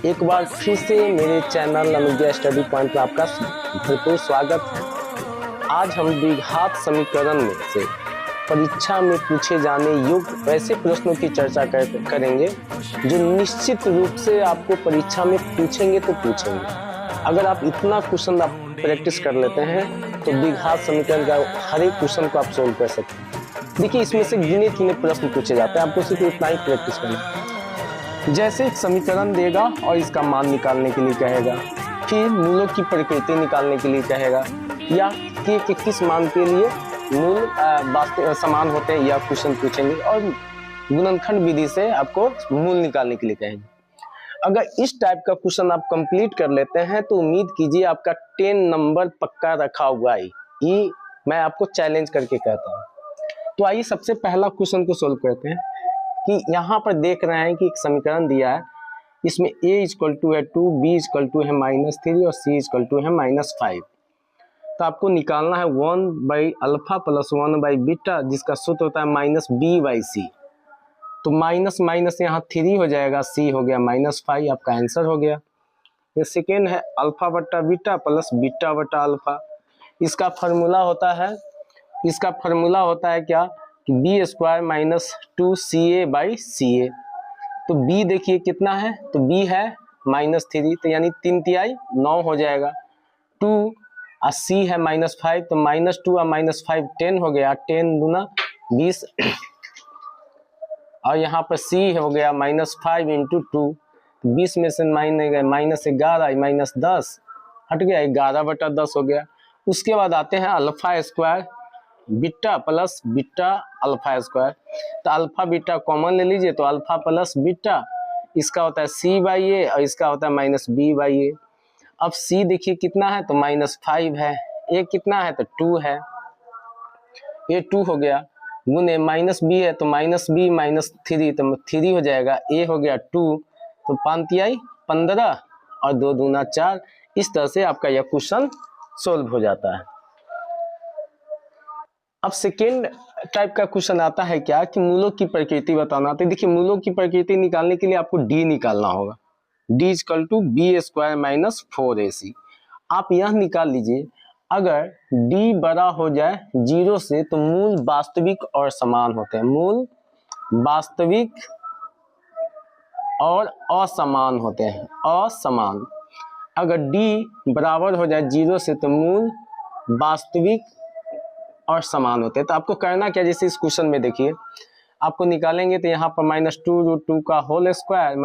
एक बार फिर से मेरे चैनल अनुज्ञा स्टडी पॉइंट में आपका भरपूर स्वागत है। आज हम द्विघात समीकरण में से परीक्षा में पूछे जाने योग्य वैसे प्रश्नों की चर्चा करेंगे जो निश्चित रूप से आपको परीक्षा में पूछेंगे तो पूछेंगे। अगर आप इतना क्वेश्चन आप प्रैक्टिस कर लेते हैं तो द्विघात समीकरण का हर एक क्वेश्चन को आप सोल्व कर सकते हैं। देखिए, इसमें से गिने चुने प्रश्न पूछे जाते हैं, आपको सिर्फ इतना ही प्रैक्टिस करना है। जैसे एक समीकरण देगा और इसका मान निकालने के लिए कहेगा, फिर मूलों की प्रकृति निकालने के लिए कहेगा, या कि किस मान के लिए मूल समान होते हैं या क्वेश्चन पूछेंगे, और गुणनखंड विधि से आपको मूल निकालने के लिए कहेंगे। अगर इस टाइप का क्वेश्चन आप कंप्लीट कर लेते हैं तो उम्मीद कीजिए आपका 10 नंबर पक्का रखा हुआ है। ये मैं आपको चैलेंज करके कहता हूँ। तो आइए सबसे पहला क्वेश्चन को सोल्व करते हैं। कि यहाँ पर देख रहे हैं कि एक समीकरण दिया है, इसमें a इक्वल टू है 2, b इक्वल टू है -3 और c इक्वल टू है -5। तो आपको निकालना है 1/अल्फा प्लस 1/बीटा, जिसका सूत्र होता है -b/c। तो माइनस माइनस यहाँ 3 हो जाएगा, c हो गया -5, आपका आंसर हो गया। ये सेकेंड है अल्फा बट्टा बीटा प्लस बीटा बट्टा अल्फा। इसका फॉर्मूला होता है क्या कि b² - 2ca/ca। तो b देखिए कितना है, तो b है -3, तो यानी 3 9 हो जाएगा। 2 और c है -5, तो -2 और -5 10 हो गया, 10 दूना 20। और यहाँ पर c हो गया -5 × 2, 20 में से -11 -10 हट गया, 11/10 हो गया। उसके बाद आते हैं अल्फा² beta plus beta alpha square. तो अल्फा बीटा कॉमन ले लीजिए, तो अल्फा प्लस बीटा इसका होता है c/a और इसका होता है -b/a। अब c देखिए कितना है, तो -5 है, a कितना है, तो 2 है, a 2 हो गया, गुने -b है तो -b - 3, तो 3 हो जाएगा, a हो गया 2, तो 5 15 और 2 दूना 4। इस तरह से आपका यह क्वेश्चन सोल्व हो जाता है। अब सेकेंड टाइप का क्वेश्चन आता है क्या कि मूलों की प्रकृति बताना। तो देखिए, मूलों की प्रकृति निकालने के लिए आपको d निकालना होगा, d equal to b² - 4ac। आप यह निकाल लीजिए, अगर d बड़ा हो जाए 0 से तो मूल वास्तविक और समान होते हैं, मूल वास्तविक और असमान होते हैं, असमान। अगर d बराबर हो जाए 0 से तो मूल वास्तविक और समान होते हैं। तो आपको करना क्या, जैसे इस क्वेश्चन में देखिए, आपको निकालेंगे तो यहाँ पर -2 √2 का होल स्क्वायर